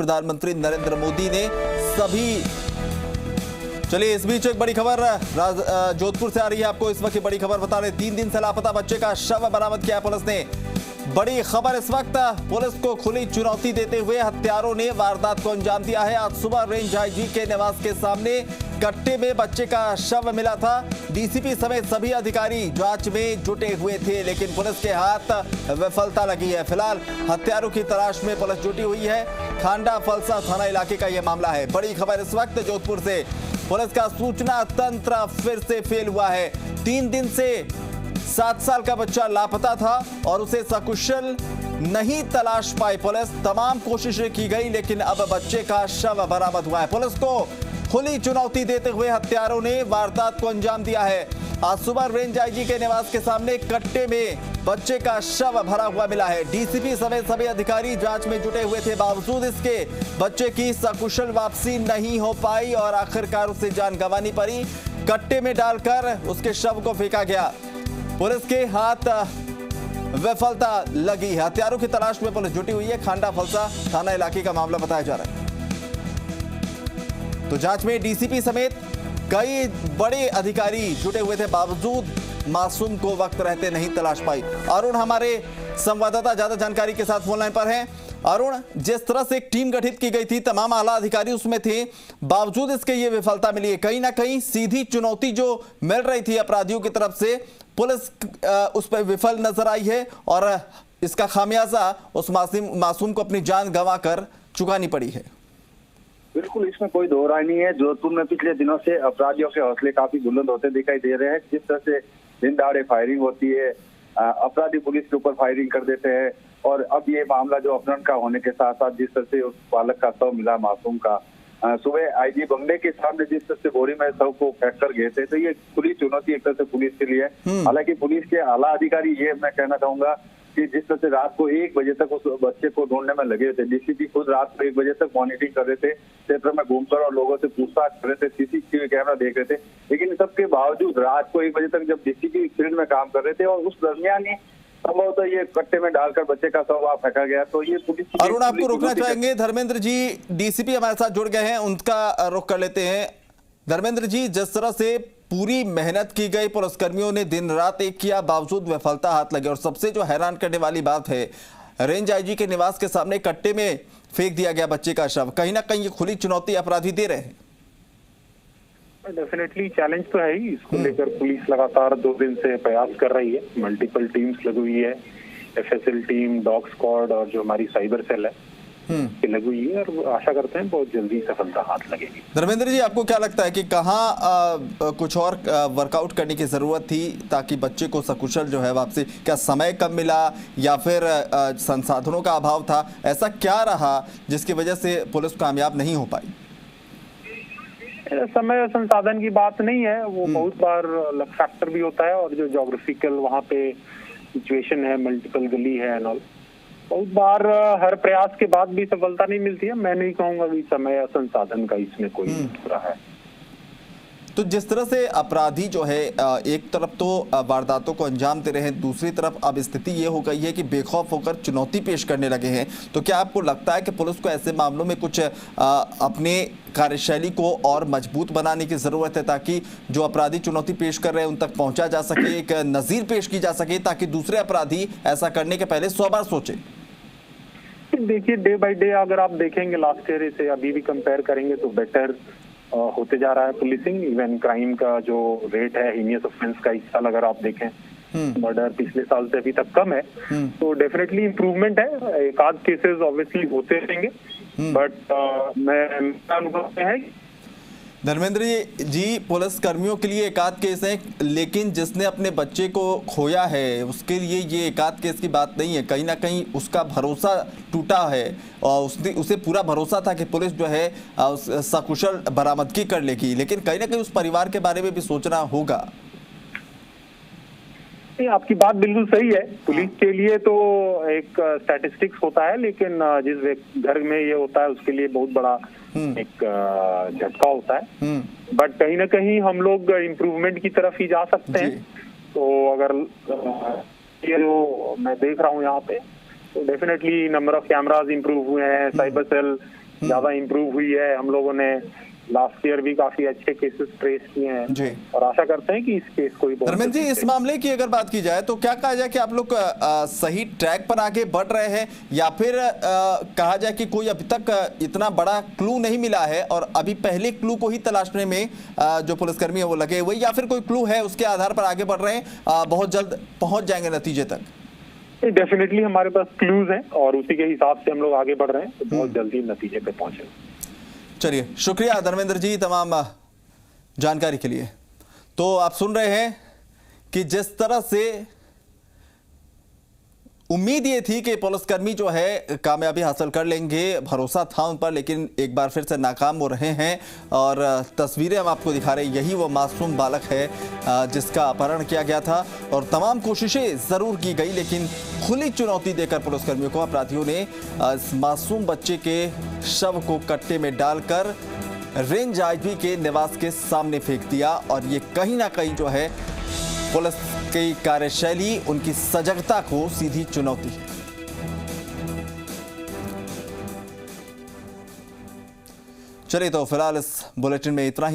प्रधानमंत्री नरेंद्र मोदी ने सभी। चलिए इस बीच एक बड़ी खबर जोधपुर से आ रही है, आपको इस वक्त की बड़ी खबर बता रहे। 3 दिन से लापता बच्चे का शव बरामद किया पुलिस ने। बड़ी खबर इस वक्त, पुलिस को खुली चुनौती देते हुए हत्यारों ने वारदात को अंजाम दिया है। आज सुबह रेंज आईजी के निवास के सामने कट्टे में बच्चे का शव मिला था। डीसीपी समेत सभी अधिकारी जांच में जुटे हुए थे, लेकिन पुलिस के हाथ विफलता लगी है। फिलहाल हत्यारों की तलाश में पुलिस जुटी हुई है। खांडा फलसा थाना इलाके का यह मामला है। बड़ी खबर इस वक्त जोधपुर से, पुलिस का सूचना तंत्र फिर से फेल हुआ है। 3 दिन से 7 साल का बच्चा लापता था और उसे सकुशल नहीं तलाश पाई पुलिस। तमाम कोशिशें की गई, लेकिन अब बच्चे का शव बरामद हुआ है। पुलिस को खुली चुनौती देते हुए हत्यारों ने वारदात को अंजाम दिया है। आज सुबह रेंज आईजी के निवास के सामने कट्टे में बच्चे का शव भरा हुआ मिला है। डीसीपी समेत सभी अधिकारी जांच में जुटे हुए थे, बावजूद इसके बच्चे की सकुशल वापसी नहीं हो पाई और आखिरकार उसे जान गंवानी पड़ी। कट्टे में डालकर उसके शव को फेंका गया। पुलिस के हाथ विफलता लगी है। हत्यारों की तलाश में पुलिस जुटी हुई है। खांडा फलसा थाना इलाके का मामला बताया जा रहा है। तो जांच में डीसीपी समेत कई बड़े अधिकारी जुटे हुए थे, बावजूद मासूम को वक्त रहते नहीं तलाश पाई। अरुण हमारे संवाददाता ज्यादा जानकारी के साथ फोन लाइन पर हैं। अरुण, जिस तरह से एक टीम गठित की गई थी, तमाम आला अधिकारी उसमें थे, बावजूद इसके ये विफलता मिली है। कहीं ना कहीं सीधी चुनौती जो मिल रही थी अपराधियों की तरफ से, पुलिस उस पर विफल नजर आई है और इसका खामियाजा उस मासूम को अपनी जान गंवाकर चुकानी पड़ी है। बिल्कुल, इसमें कोई दो राय नहीं है। जोधपुर में पिछले दिनों से अपराधियों के हौसले काफी बुलंद होते दिखाई दे रहे हैं। जिस तरह से दिन दहाड़े फायरिंग होती है, अपराधी पुलिस के ऊपर फायरिंग कर देते हैं, और अब ये मामला जो अपहरण का होने के साथ साथ जिस तरह से उस बालक का शव मिला मासूम का, सुबह आईजी बंगले के सामने जिस तरह से बोरी में शव को फेंक कर गए थे, तो ये खुली चुनौती एक तरह से पुलिस के लिए। हालांकि पुलिस के आला अधिकारी, ये मैं कहना चाहूंगा कि जिस तरह से रात को 1 बजे तक उस बच्चे को ढूंढने में लगे थे, डीसीपी खुद रात को 1 बजे तक मॉनिटरिंग कर रहे थे, क्षेत्र में घूमकर और लोगों से पूछताछ कर रहे थे, सीसीटीवी कैमरा देख रहे थे। लेकिन सबके बावजूद रात को 1 बजे तक जब डीसीपी फील्ड में काम कर रहे थे और उस दरमियान ही संभवतः ये कट्टे में डालकर बच्चे का शव वहां फेंका गया, तो ये पुलिस। अरुण, आपको रोकना चाहेंगे, धर्मेंद्र जी डीसीपी हमारे साथ जुड़ गए हैं, उनका रुख कर लेते हैं। धर्मेंद्र जी, जिस तरह से पूरी मेहनत की गई, पुलिसकर्मियों ने दिन रात एक किया, बावजूद विफलता हाथ लगे, और सबसे जो हैरान करने वाली बात है, रेंज आईजी के निवास के सामने कट्टे में फेंक दिया गया बच्चे का शव। कहीं ना कहीं ये खुली चुनौती अपराधी दे रहे हैं। डेफिनेटली चैलेंज तो है ही। इसको लेकर पुलिस लगातार 2 दिन से प्रयास कर रही है। मल्टीपल टीम्स लगी हुई है, एफएसएल टीम, डॉग स्क्वाड और जो हमारी साइबर सेल है लगी हुई है, और आशा करते हैं बहुत जल्दी सफलता हाथ लगेगी। धर्मेंद्र जी, आपको क्या लगता है कि कहाँ कुछ और वर्कआउट करने की जरूरत थी ताकि बच्चे को सकुशल जो है वापसी? क्या समय कम मिला या फिर संसाधनों का अभाव था? ऐसा क्या रहा जिसकी वजह से पुलिस कामयाब नहीं हो पाई? समय और संसाधन की बात नहीं है, वो बहुत बार लक फैक्टर भी होता है, और जो ज्योग्राफिकल वहाँ पे सिचुएशन है, मल्टीपल गली है एंड ऑल, बहुत बार हर प्रयास के बाद भी सफलता नहीं मिलती है। मैं नहीं कहूंगा कि समय या संसाधन का इसमें कोई बुरा है। तो जिस तरह से अपराधी जो है एक तरफ तो वारदातों को अंजाम दे रहे हैं, दूसरी तरफ अब स्थिति ये हो गई है कि बेखौफ होकर चुनौती पेश करने लगे हैं, तो क्या आपको लगता है कि पुलिस को ऐसे मामलों में कुछ अपने कार्यशैली को और मजबूत बनाने की जरूरत है, ताकि जो अपराधी चुनौती पेश कर रहे हैं उन तक पहुंचा जा सके, एक नजीर पेश की जा सके, ताकि दूसरे अपराधी ऐसा करने के पहले 100 बार सोचे? देखिए, डे बाय डे अगर आप देखेंगे लास्ट ईयर से अभी भी कंपेयर करेंगे तो बेटर होते जा रहा है पुलिसिंग। इवन क्राइम का जो रेट है, हीनियस ऑफेंस का, इस साल अगर आप देखें मर्डर पिछले साल से अभी तक कम है, तो डेफिनेटली इम्प्रूवमेंट है। एक आध केसेस ऑब्वियसली होते रहेंगे, बट मेरा अनुभव है। धर्मेंद्र जी, पुलिस कर्मियों के लिए एकाध केस है, लेकिन जिसने अपने बच्चे को खोया है उसके लिए ये एकाध केस की बात नहीं है। कहीं ना कहीं उसका भरोसा टूटा है और उसे पूरा भरोसा था कि पुलिस जो है सकुशल बरामदगी कर लेगी, लेकिन कहीं ना कहीं उस परिवार के बारे में भी सोचना होगा। आपकी बात बिल्कुल सही है। पुलिस के लिए तो एक स्टैटिस्टिक्स होता है, लेकिन जिस घर में ये होता है उसके लिए बहुत बड़ा एक झटका होता है। बट कहीं ना कहीं हम लोग इम्प्रूवमेंट की तरफ ही जा सकते हैं। तो अगर ये जो मैं देख रहा हूँ यहाँ पे, तो definitely number of cameras improve हुए हैं, साइबर सेल ज्यादा इम्प्रूव हुई है। हम लोगों ने लास्ट ईयर भी काफी अच्छे केसेस ट्रेस किए हैं जी। और आशा करते हैं कि इस केस को भी धर्मेंद्र जी, इस मामले की अगर बात की जाए तो क्या कहा जाए कि आप लोग सही ट्रैक पर आगे बढ़ रहे हैं, या फिर कहा जाए कि कोई अभी तक इतना बड़ा क्लू नहीं मिला है और अभी पहले क्लू को ही तलाशने में जो पुलिसकर्मी है वो लगे हुए, या फिर कोई क्लू है उसके आधार पर आगे बढ़ रहे हैं, बहुत जल्द पहुंच जाएंगे नतीजे तक? डेफिनेटली हमारे पास क्लूज हैं और उसी के हिसाब से हम लोग आगे बढ़ रहे हैं, तो बहुत जल्दी नतीजे पे पहुंचेंगे। चलिए, शुक्रिया धर्मेंद्र जी तमाम जानकारी के लिए। तो आप सुन रहे हैं कि जिस तरह से उम्मीद ये थी कि पुलिसकर्मी जो है कामयाबी हासिल कर लेंगे, भरोसा था उन पर, लेकिन एक बार फिर से नाकाम हो रहे हैं। और तस्वीरें हम आपको दिखा रहे हैं, यही वो मासूम बालक है जिसका अपहरण किया गया था और तमाम कोशिशें ज़रूर की गई, लेकिन खुली चुनौती देकर पुलिसकर्मियों को अपराधियों ने इस मासूम बच्चे के शव को कट्टे में डालकर रेंज आईजी के निवास के सामने फेंक दिया। और ये कहीं ना कहीं जो है पुलिस की कार्यशैली, उनकी सजगता को सीधी चुनौती है। चलिए, तो फिलहाल इस बुलेटिन में इतना ही।